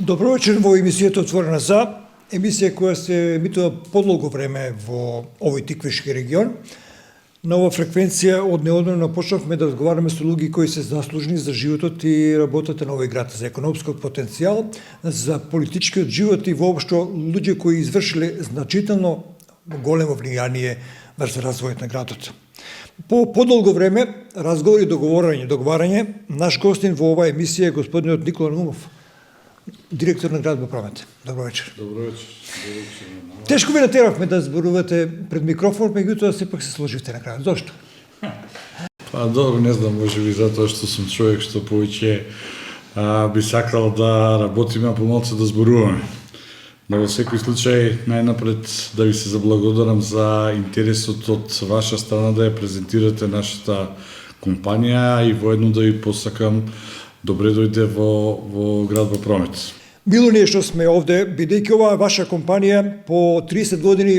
Добро вечер во емисијата Отворена за, емисија која се емитува подолго време во овој Тиквишки регион. На ова фреквенција од неодамна почнавме да разговараме со луѓе кои се заслужни за животот и работата на овој град, за економскиот потенцијал, за политичкиот живот и воопшто луѓе кои извршиле значително големо влијание врз развојот на градот. По подолго време разговори и договарање, наш гостин во оваа емисија е господинот Никола Наумов, директор на Градба Промет. Добро вечер. Добро вечер. Тешко ви натеравме да зборувате пред микрофон, меѓутоа сепак се сложивте на крајот. Зошто? Па добро, не знам, можеби затоа што сум човек што повеќе би сакал да работиме, а помалку да зборуваме. Но во секој случај, најнапред да ви се заблагодарам за интересот од ваша страна да ја презентирате нашата компанија и воедно да ви посакам добре дојде во Градба Промет. Било ние што сме овде, бидејќи оваа ваша компанија по 30 години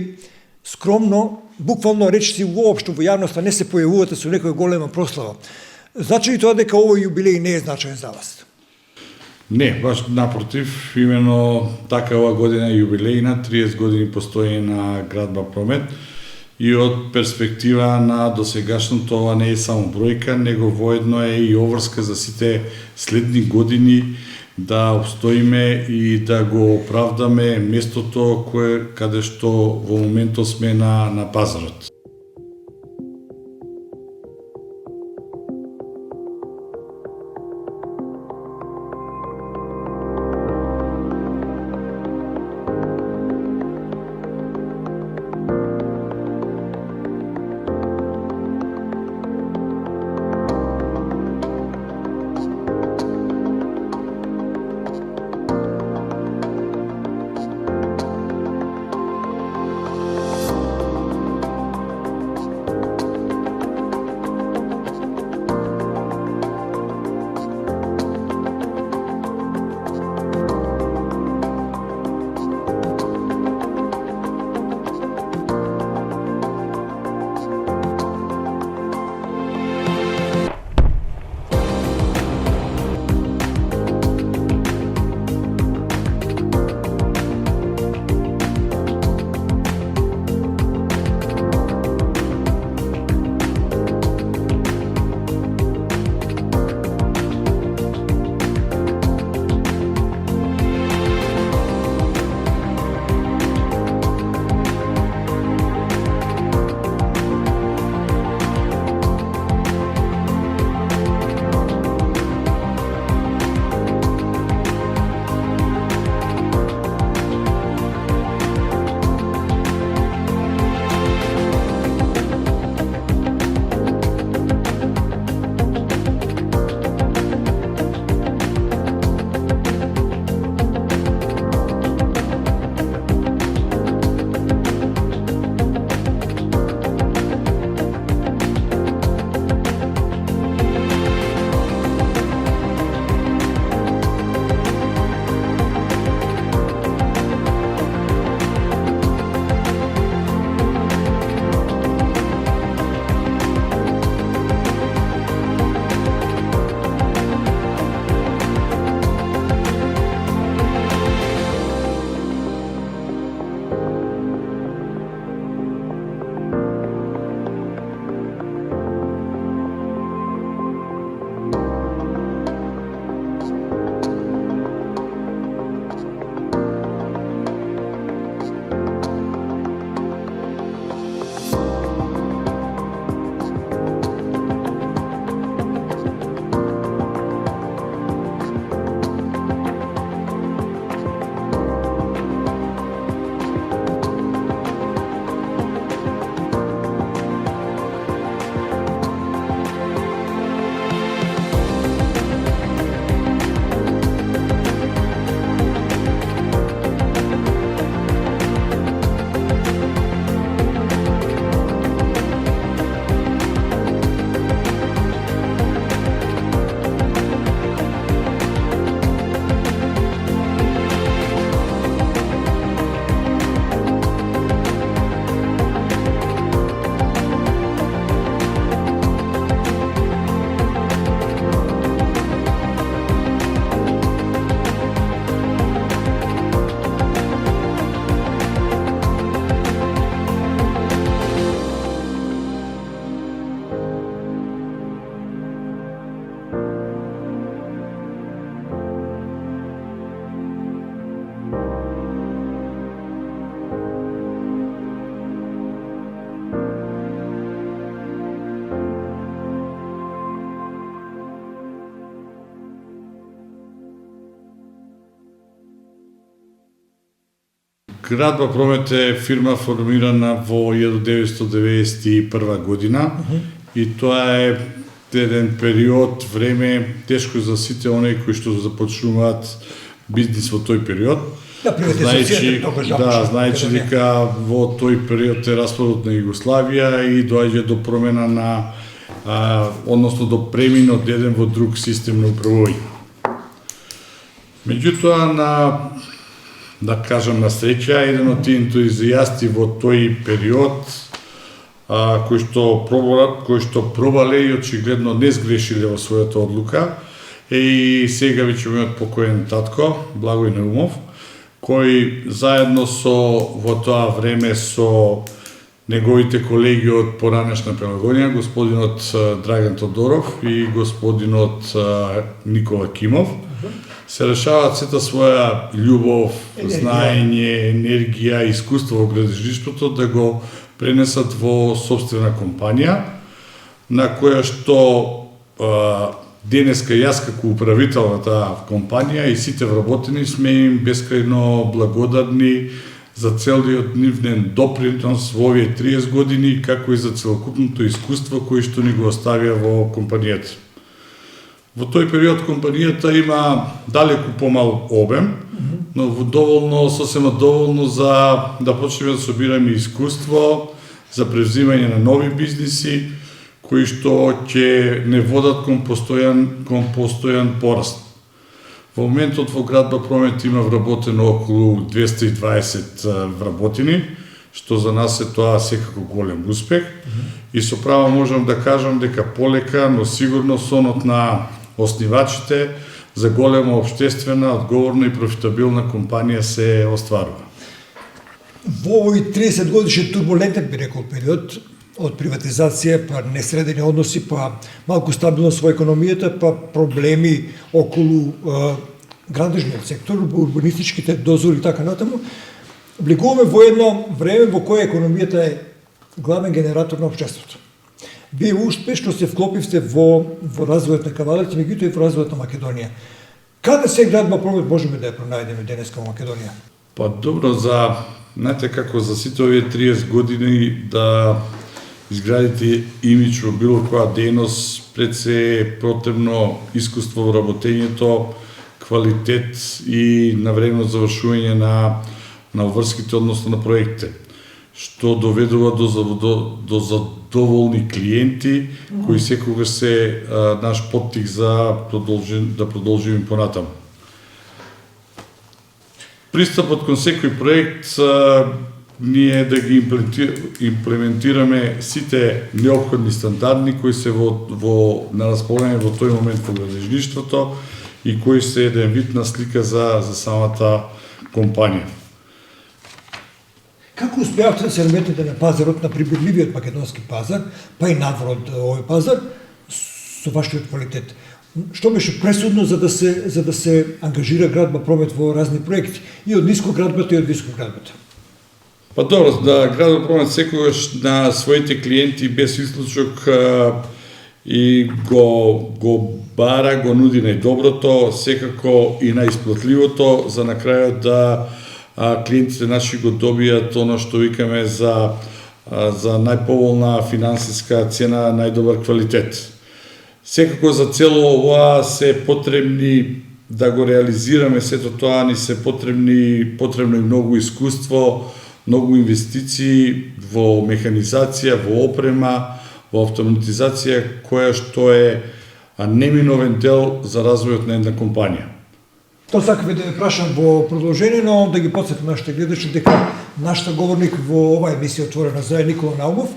скромно, буквално речиси воопшто во јавноста не се појавувате со некоја голема прослава. Значи ли тоа дека овој јубилеј не е значаен за вас? Не, баш напротив, имено така ова година е јубилејна, 30 години постои на Градба Промет и од перспектива на досегашното ова не е само бројка, него воедно е и обврска за сите следни години да обстоиме и да го оправдаме местото каде што во моментот сме на пазарот. Градба Промет е фирма формирана во 1991 година и тоа е еден период време тешко за сите оние кои што започнуваат бизнис во тој период. Да, знаејќи дека во тој период е распадот на Југославија и доаѓа до промена на односно до премин од еден во друг систем на управување. Меѓутоа да кажам на среќа, еден од тие ентузијасти во тој период кои што пробале и очигледно не сгрешиле во својата одлука е и сега веќе мојот покоен татко Благој Наумов, кој заедно во тоа време со неговите колеги од поранешна прилагодина, господинот Драган Тодоров и господинот Никола Кимов, се решаваат сета своја љубов, знаење, енергија, искуство во градежништвото да го пренесат во собствена компанија, на која што денеска јас како управител на таа компанија и сите вработени сме им бескрајно благодарни за целиот нивен допринос во овие 30 години, како и за целокупното искуство кој што ни го оставија во компанијата. Во тој период компанијата има далеку помал обем, но сосема доволно за да почнеме да собираме искуство за превзимање на нови бизниси кои што ќе не водат кон постојан пораст. Во моментот во Градба Промет има вработено околу 220 вработени, што за нас е тоа секако голем успех. И со право можам да кажам дека полека, но сигурно сонот на оснивачите за голема општествена, одговорна и профитабилна компанија се остварува. Во овој 30 годишен турбулентен, би рекол, период од приватизација, па несредени односи, па малку стабилност во економијата, па проблеми околу градежниот сектор, урбанистичките дозволи и така натаму, влегуваме во едно време во кое економијата е главен генератор на општеството. Вие успешно се вклопивте во развојот на Кавалите, меѓутоа и во развојот на Македонија. Каде се Градба Промет можеме да ја пронајдеме денеска во Македонија? Па добро, знаете како за сите овие 30 години да изградите имидж во било која дејност, пред се е потребно искуство во работењето, квалитет и навремено завршување на врските, односно на проектите, што доведува до задоволни клиенти, кои секогаш се наш поттик за да продолжиме понатаму. Пристапот кон секој проект ние да ги имплементираме сите неопходни стандарди кои се на располагање во тој момент во градежништвото и кои се еден вид на слика за самата компанија. Како успеавте да се наметнете на пазарот, на прибирливиот македонски пазар, па и надвор од овој пазар, со вашиот квалитет? Што беше пресудно за да се ангажира Градба Промет во разни проекти, и од нискоградбата и од високоградбата? Па добро, Градба Промет секогаш на своите клиенти без исклучок и го бара, го нуди најдоброто, секако и најисплатливото, за на крајот да клиентите наши го добијат оно што викаме за најповолна финансиска цена, најдобар квалитет. Секако за цело ова се потребни да го реализираме сето тоа, ни се потребно и многу искуство, многу инвестиции во механизација, во опрема, во автоматизација, која што е неминовен дел за развојот на една компанија. Тоа сакаме да ве прашам во продолжение, но да ги потсетам нашите гледачи дека нашата говорник во оваа емисија Отворена за Никола Наумов,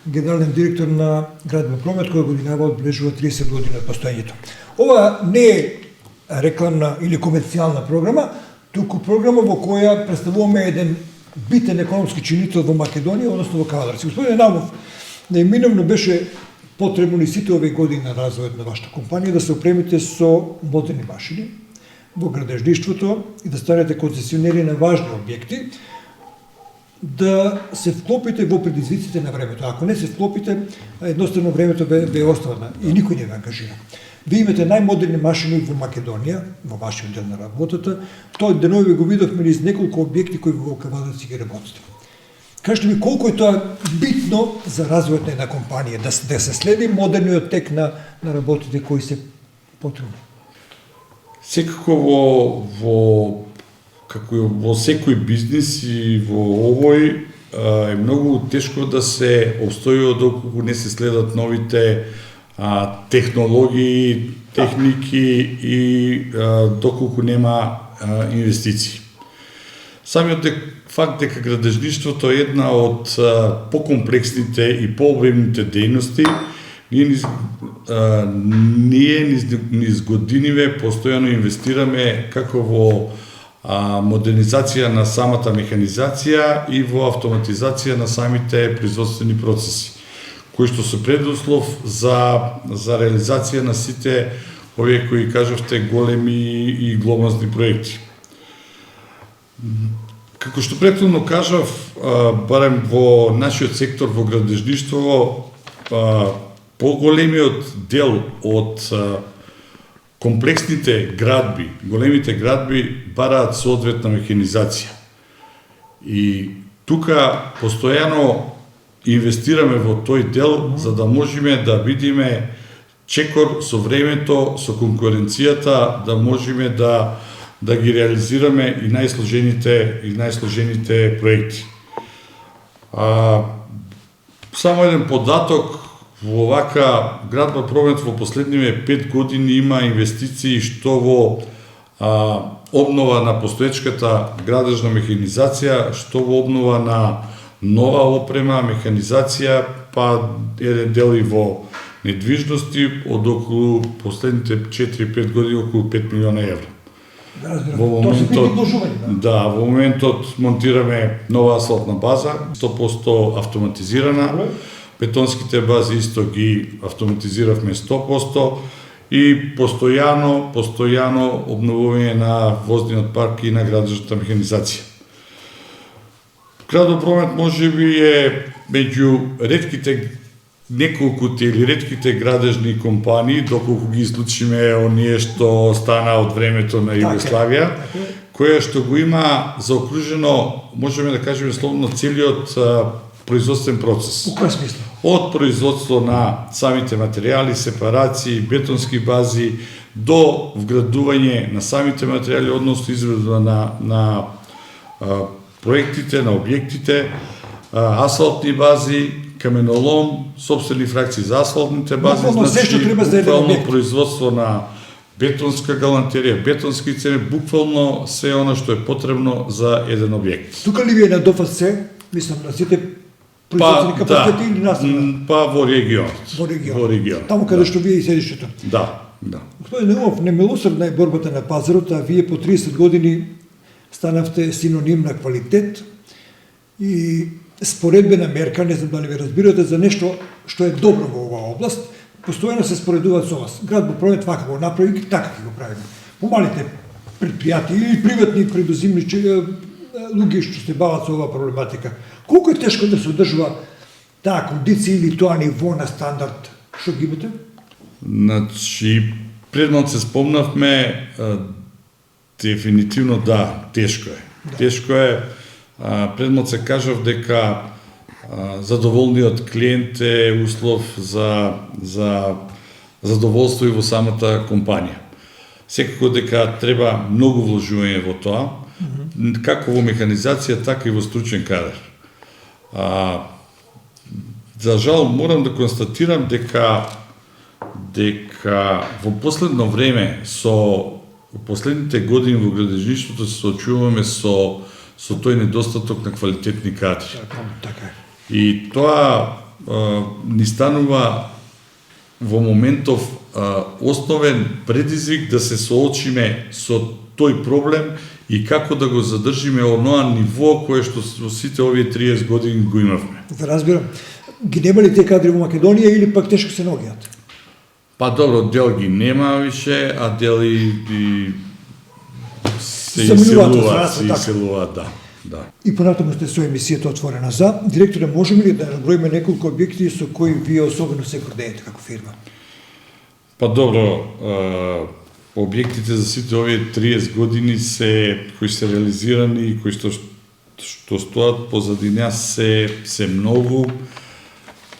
генерален директор на Градба Промет, која годинава одбележува 30 години од постоењето. Ова не е рекламна или комерцијална програма, туку програма во која представуваме еден битен економски чинител во Македонија, односно во Каваларци. Господине Наумов, најминовно беше потребно и сите овие години на развојот на вашата компанија да се опремите со модерни машини во градежништвото и да станете концесионери на важни објекти, да се вклопите во предизвиците на времето. Ако не се вклопите, едноставно времето ве остава и никој не ве ангажира. Вие имате најмодерни машини во Македонија, во вашиот дел на работата. Тој денови го видовме низ неколку објекти кои во Кавадаци ги работите. Кажете ми колку е тоа битно за развојот на една компанија, да се следи модерниот тек на работите кои се потребни. Секако во секој бизнис и во овој е многу тешко да се обстојува доколку не се следат новите технологии, техники и доколку нема инвестиции. Самиот факт дека градежништвото е една од покомплексните и пообемните дејности, ние низ годиниве постојано инвестираме како во модернизација на самата механизација и во автоматизација на самите производствени процеси, кои што се предуслов за реализација на сите овие кои кажавте големи и гломазни проекти. Како што претходно кажав, барем во нашиот сектор во градежништво, поголемиот дел од комплексните градби, големите градби бараат соодветна механизација. И тука постојано инвестираме во тој дел за да можеме да бидеме чекор со времето, со конкуренцијата, да можеме да ги реализираме и најсложените проекти. Само еден податок, во вака градба Промет во последниве 5 години има инвестиции што во обнова на постоечката градежна механизација, што во обнова на нова опрема, механизација, па еден дел и во недвижности од околу последните 4-5 години околу 5 милиона евра. Во моментот монтираме нова асфалтна база, 100% автоматизирана. Бетонските бази исто ги автоматизиравме 100% и постојано обновување на возниот парк и на градежната механизација. Градот Промет можеби е меѓу неколкуте или ретките градежни компании, доколку ги исклучиме оние што стана од времето на Југославија, која што го има заокружено, можеме да кажеме слободно, целиот производствен процес. У кој смисло? Од производство на самите материјали, сепарации, бетонски бази, до вградување на самите материјали, односно изработка на проектите, на објектите, асфалтни бази, каменолом, собствени фракции за асфалтните бази, буквално производство на бетонска галантерија, бетонски цеме, буквално се она што е потребно за еден објект. Тука ли ви е на ДОФЦ, мислам на сите производствени капацитети или наставна? Па во регионот. Во регионот. Таму каде што вие и седишето. Да. Господин Наумов, немилосрдна е борбата на пазарот, а вие по 30 години станавте синоним на квалитет и споредбена мерка, не знам дали ве разбирате, за нешто што е добро во оваа област, постојано се споредуваат со вас. Град Промет вака го направи, така ќе го правиме. Помалите предпријатија или приватни предузимничи луѓе што се бават со оваа проблематика. Колку е тешко да се одржува таа кондиција или тоа ниво на стандард што ги имате? Значи, предмот се спомнавме, дефинитивно да, тешко е. Тешко е. Предмот се кажав дека задоволниот клиент е услов за задоволство и во самата компанија. Секако дека треба многу вложување во тоа, како во механизација, така и во стручен кадар. За жал, морам да констатирам дека во последно време, во последните години во градежништвото се соочуваме со тој недостаток на квалитетни кадри. Така е. И тоа ни станува во моментов основен предизвик да се соочиме со тој проблем и како да го задржиме оноа ниво кое што во сите овие 30 години го имавме. Да разбирам. Ги нема ли те кадри во Македонија или пак тешко се наоѓаат? Па добро, дел ги нема више, а дел и се Заминуваат, иселуваат, да. да. И понатаму сте со емисијата Отворена за. Директоре, можеме ли да наброиме неколку објекти со кои вие особено се гордеете како фирма? Па добро, објектите за сите овие 30 години кои се реализирани и кои што стоат позади нас се многу.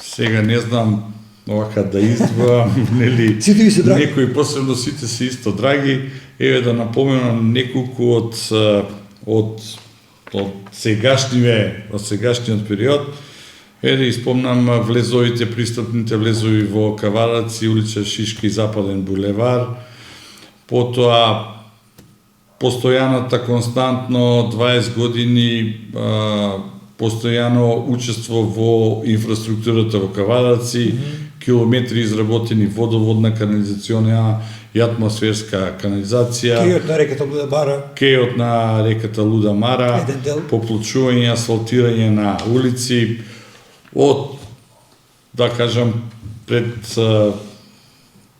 Сега не знам овака да издвоам, нели, Сите ви се драги. некои посебно сите се исто драги. Еве да напоменам неколку од сегашниот период. Да испомнам влезовите, пристапните влезови во Кавараци, улица Шишки и Западен булевар. Потоа постојаната константно 20 години постојано учество во инфраструктурата во Кавараци, километри изработени водоводна канализационна и атмосферска канализација. Кејот на реката Луда-Мара. Кејот на реката Луда-Мара, Еден дел. поплучување, асфалтирање на улици, од, да кажам, пред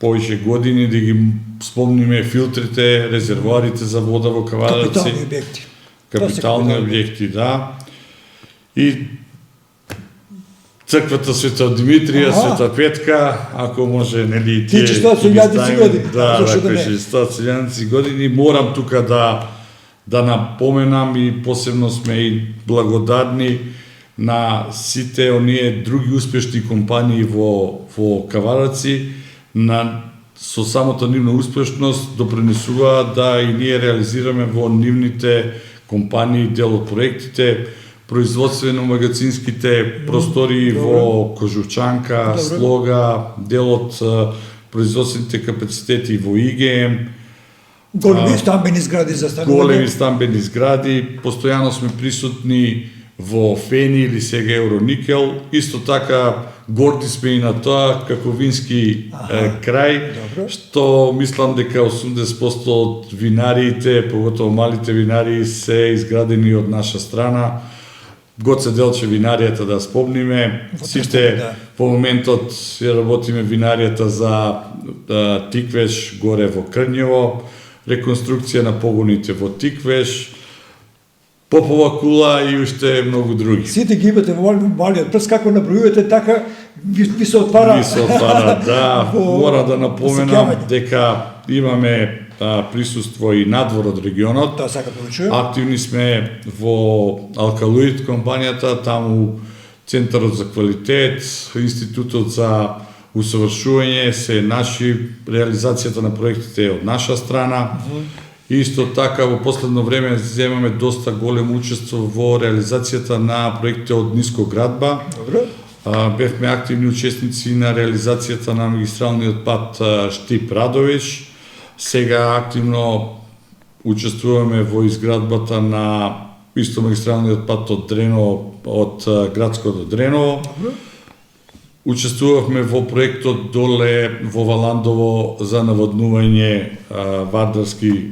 повеќе години, да ги спомниме филтрите, резервоарите за вода во Кавараци. Капитални објекти. Капитални објекти, да. И црквата Света Димитрија, Света Петка, ако може, нели, Тие ќе стоат со илјадници години. Да, Зошто да кои не? ќе стоат со илјадници години. Морам тука да напоменам и посебно сме и благодарни на сите оние други успешни компании во Кавараци, со самото нивна успешност допринесуваат да и ние реализираме во нивните компании дел од проектите, производствено-магазинските простори во Кожувчанка, Слога, дел од производствените капацитети во ИГМ, Големи стамбени згради за станување. големи стамбени згради, постојано сме присутни во Фени или сега Евроникел, исто така горди сме и на тоа како вински крај, добро. што мислам дека 80% од винариите, поготово малите винарии, се изградени од наша страна. Гоце Делче винаријата да спомниме, сите да. во моментот ја работиме винаријата за Тиквеш горе во Крњево, реконструкција на погоните во Тиквеш, Попова кула и уште многу други. Сите ги имате во малиот прст, како набројувате, така ви се отвара. Ви се отвара, да. во Мора да напоменам посеќавање. дека имаме присуство и надвор од регионот. Тоа сака повечувам. Активни сме во Алкалоид компанијата, таму Центарот за квалитет, Институтот за усовршување се наши, реализацијата на проектите е од наша страна. Исто така во последно време земаме доста големо учество во реализацијата на проектите од нискоградба. Добро. Бевме активни учесници на реализацијата на магистралниот пат Штип-Радовиш. Сега активно учествуваме во изградбата на исто магистралниот пат од Дреново, од градско до Дреново. Добро. Учествувавме во проектот доле во Валандово за наводнување Вардарски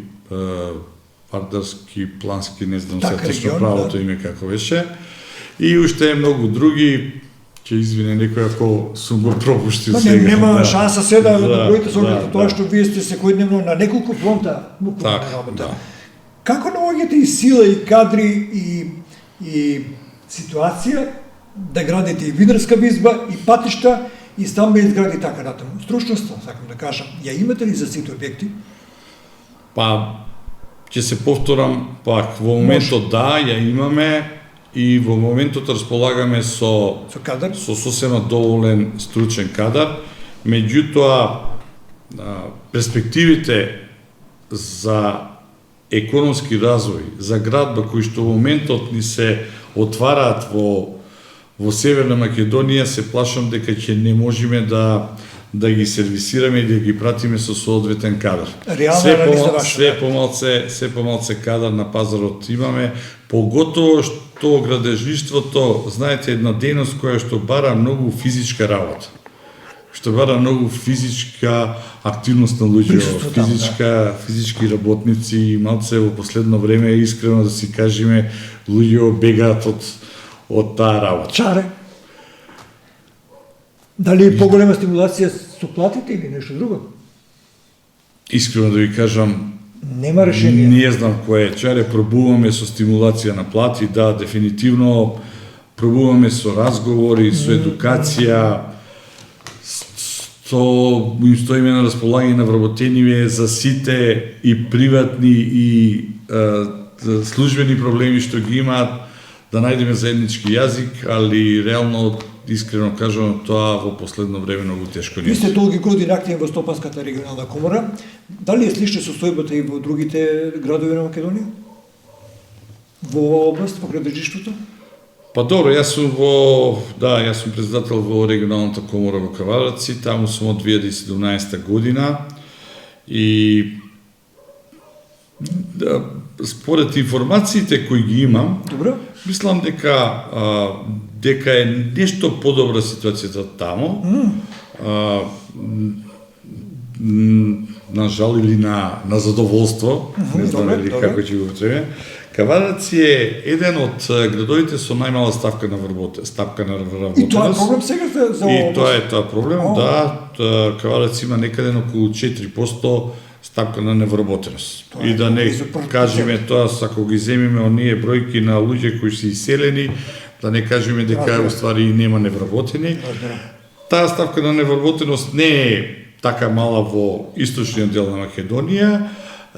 плански, не знам Така, се точно регион, правото да. име како беше. И уште многу други, ќе извине некој ако сум го пропуштил Па сега. нема шанса се да наброите со да, тоа да. што вие сте секојдневно на неколку фронта буквално Така, работа. да. Како наоѓате и сила и кадри и ситуација да градите и винарска визба и патишта и стамбени згради така натаму? Стручноста, сакам да кажам, ја имате ли за сите објекти? Па, ќе се повторам пак, во моментот да, ја имаме и во моментот располагаме со кадар? со сосема доволен стручен кадар, меѓутоа перспективите за економски развој, за градба кои што во моментот ни се отвараат во Северна Македонија, се плашам дека ќе не можеме да ги сервисираме и да ги пратиме со соодветен кадар. Реална анализа ваша. Се помалце кадар на пазарот имаме, поготово што градежништвото, знаете, една дејност која што бара многу физичка работа. Што бара многу физичка активност на луѓе, физички работници, малце во последно време, искрено да си кажеме, луѓе бегаат од таа работа. Чаре? Дали поголема стимулација со платите или нешто друго? Искрено да ви кажам, Нема решение. Не знам кој е чаре, пробуваме со стимулација на плати, да, дефинитивно пробуваме со разговори, со едукација, им стоиме на располагање на вработениве за сите и приватни и службени проблеми што ги имаат, да најдеме заеднички јазик, али реално, искрено кажам, тоа во последно време многу тешко ни Ви е. сте долги години активни во Стопанската регионална комора. Дали е слична состојбата и во другите градови на Македонија? Во област, покрај држиштвото? Па добро, јас сум председател во регионалната комора во Кавараци, таму сум од 2017 година и според информациите кои ги имам, Добро. мислам дека е нешто подобра ситуацијата таму. На жал или на задоволство, не знам добре, или добре. како ќе го потребе. Кавараци е еден од градовите со најмала ставка на вработеност. И тоа е проблем сега за И област? тоа е проблем, да. Каварац има некаде на околу 4% ставка на невработеност. Тоа е И да не близу кажеме тоа, ако ги земиме оние бројки на луѓе кои се иселени, да не кажеме дека Разбирам. уствари нема невработени. Разбирам. Таа ставка на невработеност не е така мала во источниот дел на Македонија.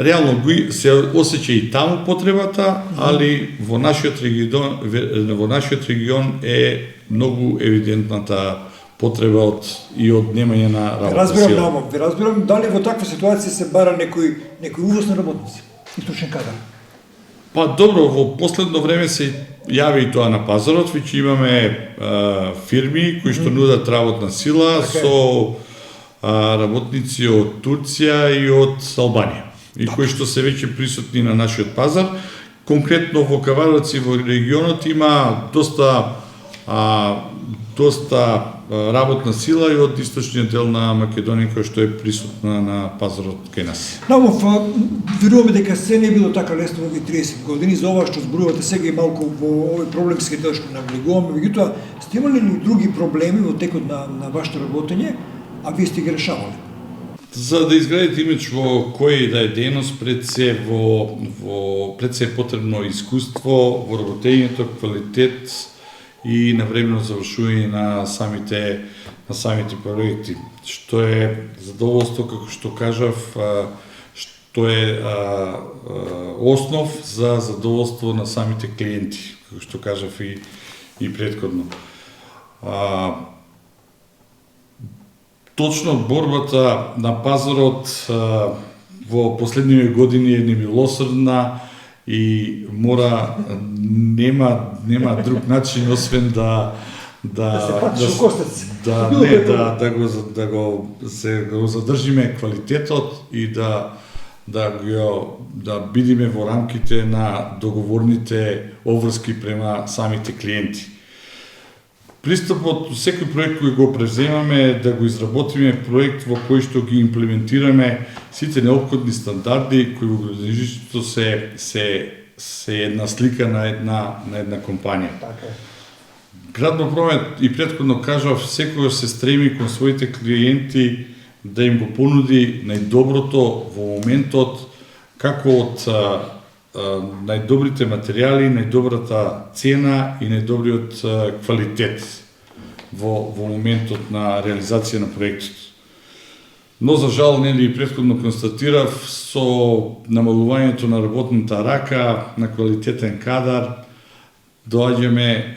Реално се осеќа и таму потребата, али во нашиот регион е многу евидентната потреба од немање на работна Разбирам, сила. ви разбирам, дали во таква ситуација се бара некој увоз на работници, источен кадар? Па добро, во последно време се јави и тоа на пазарот, веќе имаме фирми кои што нудат работна сила со работници од Турција и од Албанија, и кои што се веќе присутни на нашиот пазар. Конкретно во Каварац и во регионот има доста работна сила и од источниот дел на Македонија која што е присутна на пазарот кај нас. Навов, веруваме дека се не било така лесно во овие 30 години, за ова што зборувате сега и малку во овој проблемски дел што наблегуваме, меѓутоа, сте имали ли други проблеми во текот на вашето работење, а вие сте ги решавали? За да изградите имидж во која и да е дејност, пред се е потребно искуство во работењето, квалитет и навремено завршување на самите проекти, што е задоволство, како што кажав, што е основ за задоволство на самите клиенти, како што кажав и претходно. Точно борбата на пазарот во последниве години е немилосрдна и нема друг начин освен да го задржиме квалитетот и да бидиме во рамките на договорните обврски према самите клиенти. Пристапот, секој проект кој го преземаме е да го изработиме проект во кој што ги имплементираме сите неопходни стандарди кои во градежиштето се една слика на една компанија. Така е. Градба Промет, и претходно кажав, секој се стреми кон своите клиенти да им го понуди најдоброто во моментот, како од најдобрите материјали, најдобрата цена и најдобриот квалитет во моментот на реализација на проектот. Но за жал, нели претходно констатирав, со намалувањето на работната рака, на квалитетен кадар,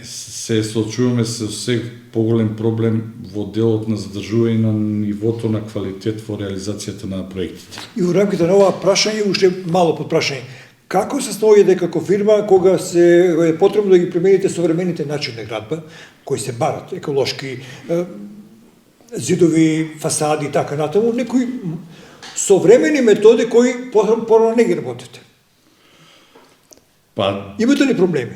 се соочуваме со се поголем проблем во делот на задржување на нивото на квалитет во реализацијата на проектите. И во рамките на ова прашање, уште мало подпрашање. Како се снаоѓате како фирма кога е потребно да ги примените современите начини на градба, кои се барат, еколошки, зидови, фасади и така натаму, некои современи методи кои порано не ги работите? Имате ли проблеми?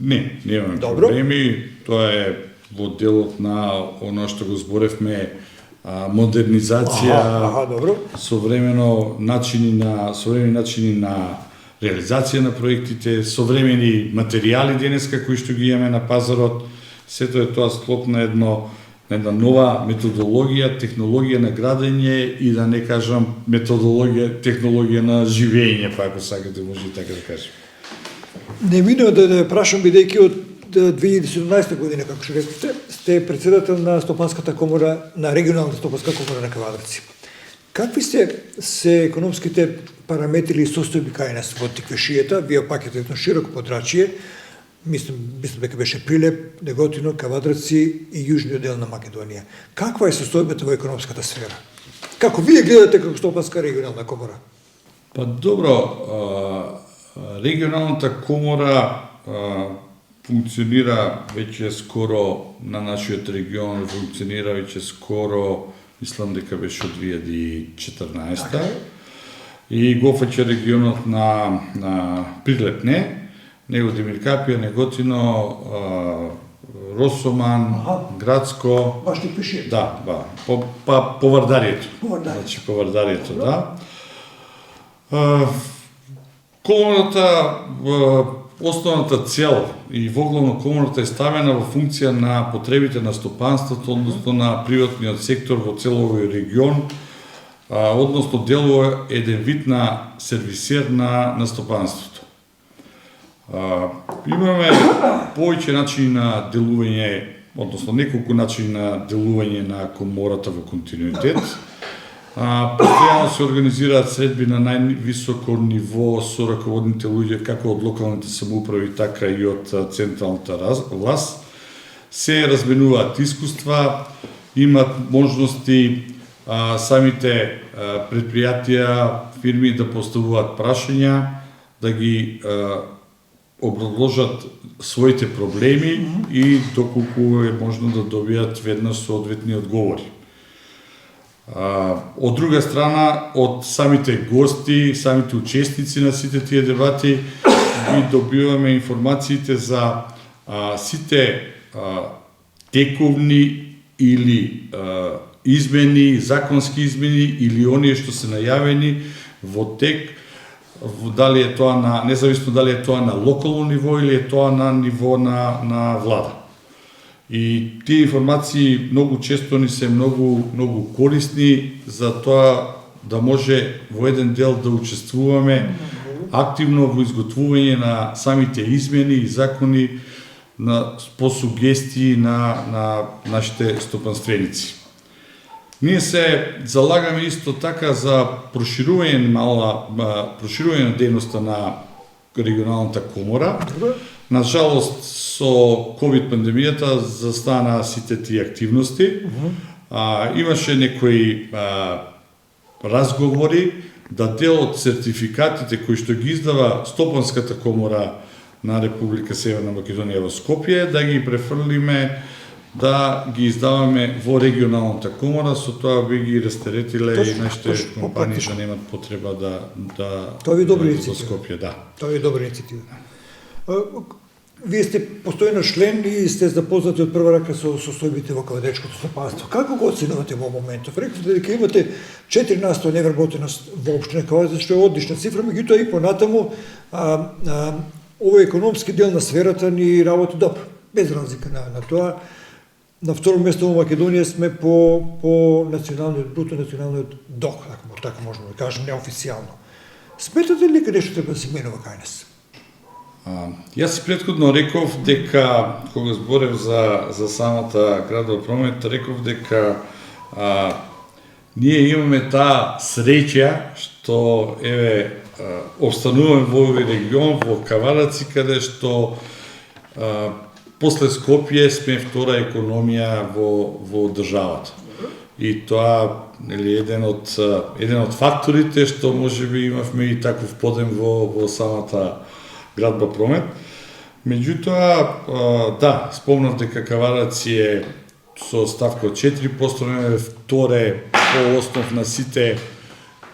Не, немаме Добро. проблеми. Тоа е во делот на оно што го зборевме, модернизација, добро. современи начини на реализација на проектите, современи материјали денеска кои што ги имаме на пазарот. Сето е тоа склоп на една нова методологија, технологија на градење и да не кажам методологија, технологија на живење, па ако сакате може и така да кажем. Не минува да прашам, бидејќи од 2017 година, како што рекавте, сте председател на Стопанската комора, на регионалната Стопанска комора на Кавадарци. Какви се економските параметри и состојби кај нас во Тиквешијата? Вие пак е едно широко подрачје, мислам дека беше Прилеп, Неготино, Кавадарци и јужниот дел на Македонија. Каква е состојбата во економската сфера? Како вие гледате како Стопанска регионална комора? Па добро, регионалната комора функционира веќе скоро на нашиот регион, функционира веќе скоро, мислам дека беше од 2014 и го фаќа регионот на Прилеп, него Демиркапија, Неготино, Росоман, Градско. Баш Тиквешијата? Да, по Вардарието. Значи по Вардарието, да. Комората, основната цел и воглавно комората е ставена во функција на потребите на стопанството, односно на приватниот сектор во целиот овој регион, односно делува еден вид на сервисер на стопанството. Имаме повеќе начини на делување, односно неколку начини на делување на комората во континуитет. Постојано се организираат средби на највисоко ниво со раководните луѓе, како од локалните самоуправи, така и од централната власт. Се разменуваат искуства, имат можности самите предпријатија, фирми да поставуваат прашања, да ги образложат своите проблеми и доколку е можно да добијат веднаш соодветни одговори. Од друга страна, од самите гости, самите учесници на сите тие дебати, ги добиваме информациите за сите тековни или измени, законски измени или оние што се најавени во тек, дали е тоа независно дали е тоа на локално ниво или е тоа на ниво на влада. И тие информации многу често ни се многу корисни за тоа да може во еден дел да учествуваме активно во изготвување на самите измени и закони по сугестии на нашите стопанственици. Ние се залагаме исто така за проширување на дејноста на регионалната комора. На жалост, со COVID пандемијата застана сите тие активности. Имаше некои разговори да дел од сертификатите кои што ги издава Стопанската комора на Република Северна Македонија во Скопје, да ги префрлиме, да ги издаваме во регионалната комора, со тоа би ги растеретиле и нашите компании да немат потреба да тоа ви добра во иницијатива. Скопје, да. Тоа е добра иницијатива. Вие сте постојано член и сте запознати од прва рака со состојбите во кавадечкото стопанство. Како го оценувате во моментов? Рекавте дека имате 4% невработеност во општина Кавадарци, што е одлична цифра, меѓутоа и понатаму овој економски дел на сферата ни работи добро, без разлика на тоа. На второ место во Македонија сме по националниот бруто националниот доход, ако така можеме да кажем, неофицијално. Сметате ли дека нешто треба да се менува кај нас? Јас и претходно реков дека, кога зборев за самата градова промет, реков дека ние имаме таа среќа што обстануваме во овој регион, во Кавадарци, каде што после Скопје сме втора економија во државата. И тоа е еден од факторите што можеби имавме и таков подем во самата градба Промет. Меѓутоа, да, спомнав дека Кавадарци е со ставка од 4%, вторе по основ на сите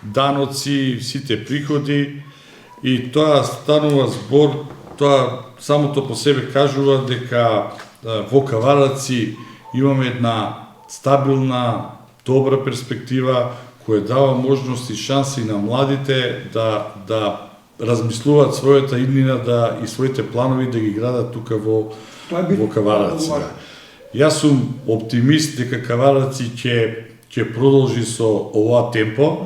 даноци, сите приходи, и тоа станува збор, тоа самото по себе кажува дека во Кавадарци имаме една стабилна, добра перспектива која дава можност и шанси на младите да размислуваат својата иднина и своите планови да ги градат тука во Кавадарци. Јас сум оптимист дека Кавараци ќе продолжи со оваа темпо,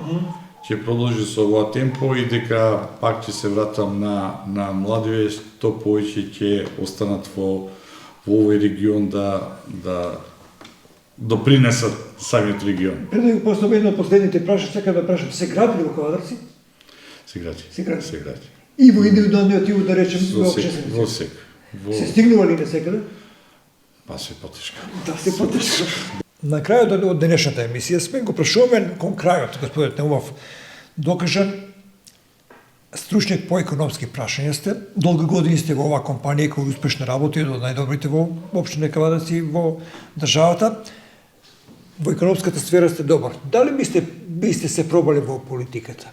и дека пак ќе се вратам на младиве, што повеќе ќе останат во овој регион да допринесат самиот регион. Пред да го поставам едно од последните прашања, сакам да прашам, се гради во Каварци? Се гради. И во индивидуалниот и да речем Во во секој. обществените. Се стигнува ли на секаде? Па се потешко. Да, се потешко. На крајот од денешната емисија сме го прашуваме кон крајот, господинот Неумов, докажан стручњак по економски прашања сте, долги години сте во оваа компанија која успешно работи, од најдобрите во општина Кавараци во државата. Во економската сфера сте добар. Дали бисте се пробали во политиката?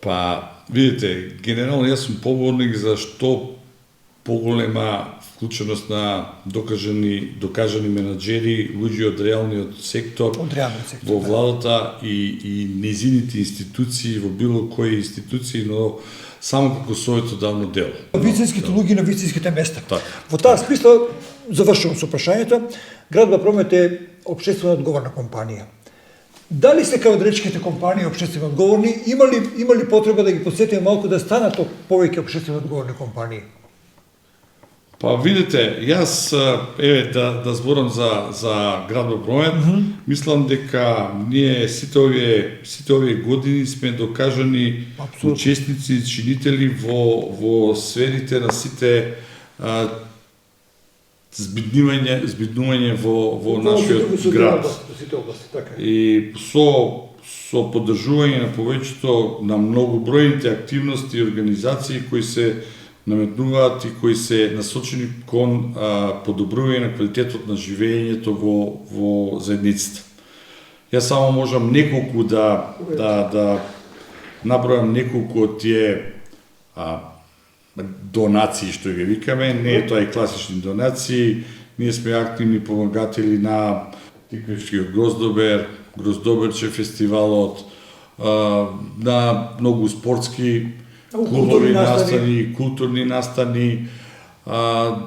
Па, видите, генерално јас сум поборник за што поголема вклученост на докажани менаџери, луѓе од реалниот сектор, во владата и незините институции, во било кои институции, но само како советодавно дело. Вицинските луѓе на вицинските места. Так. Во таа смисла, завршувам со прашањето, Градба Промет е општествено одговорна компанија. Дали се као речките компании општествено одговорни, има ли потреба да ги подсетиме малку да станат повеќе општествено одговорни компании? Па видите, јас да зборам за Градба Промет, мислам дека ние сите овие години сме докажани учесници и чинители во сферите на сите збиднување во нашиот град. И со поддржување на повеќето на многобројните активности и организации кои се наметнуваат и кои се насочени кон подобрување на квалитетот на живеењето во заедницата. Јас само можам неколку да набројам неколку од тие донации што ги викаме, не е тоа и класични донации, ние сме активни помагатели на Тиквишкиот Гроздоберче фестивалот, на многу спортски клубови настани, културни настани,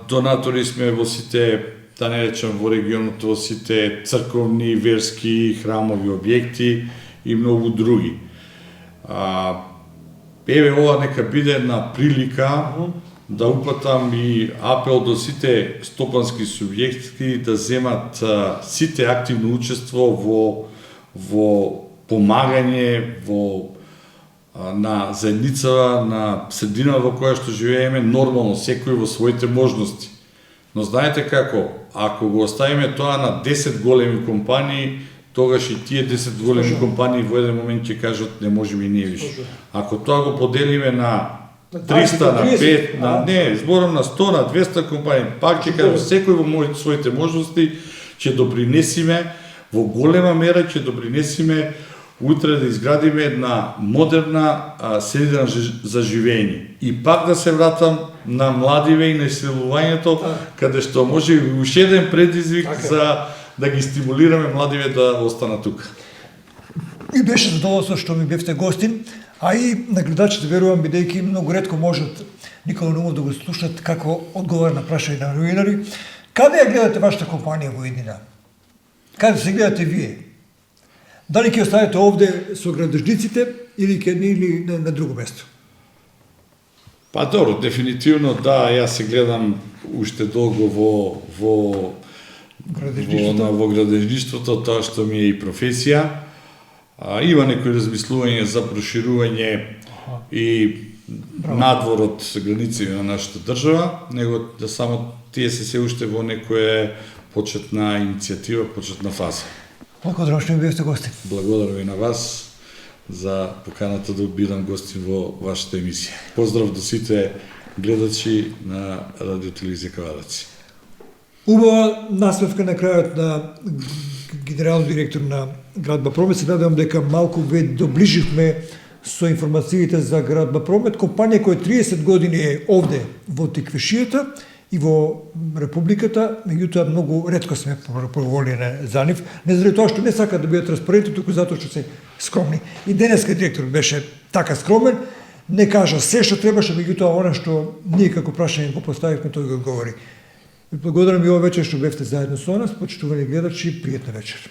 донатори сме во сите, да не речем во регионот, во сите црковни, верски, храмови објекти и многу други. Еве ова нека биде една прилика да упатам и апел до сите стопански субјекти да земат сите активно учество во помагање на заедницава, на средина во која што живееме, нормално секој во своите можности. Но знаете како, ако го оставиме тоа на 10 големи компании, тогаш и тие 10 големи компании во еден момент ќе кажат не можеме и ние више. Ако тоа го поделиме на 300, на 5, не, зборам на 100, на 200 компании, пак ќе кажат секој во своите можности ќе допринесиме во голема мера, ќе допринесиме утре да изградиме една модерна средина за живење. И пак да се вратам на младиве и на иселувањето, каде што може и уште еден предизвик за да ги стимулираме младиве да останат тука. И беше задоволство што ми бевте гостин, а и на гледачите верувам, бидејќи многу ретко можат Никола Неумов да го слушнат како одговор на прашање на новинари. Каде ја гледате вашата компанија во иднина? Каде се гледате вие? Дали ќе оставите овде со градежниците или на друго место? Па добро, дефинитивно да, јас се гледам уште долго во градежништвото, тоа што ми е и професија. Има некои размислување за проширување и надвор од граници на нашата држава, него да само тие се уште во некоја почетна иницијатива, почетна фаза. Благодарам што ми бевте гостин. Благодарам и на вас за поканата да бидам гостин во вашата емисија. Поздрав до сите гледачи на радиотелевизија Кавараци. Убава насмевка на крајот на генерален директор на Градба Промет. Се надевам дека малку ве доближивме со информациите за Градба Промет, компанија која 30 години е овде во Тиквишијата и во Републиката, меѓутоа многу ретко сме проголени за нив, не заради тоа што не сакаат да бидат транспарентни, туку затоа што се скромни. И денеска директорот беше така скромен, не кажа се што требаше, меѓутоа она што ние како прашање го поставивме, тој го одговори. Благодарам и ова вечер што бевте заедно со нас, почитувани гледачи, пријатна вечер.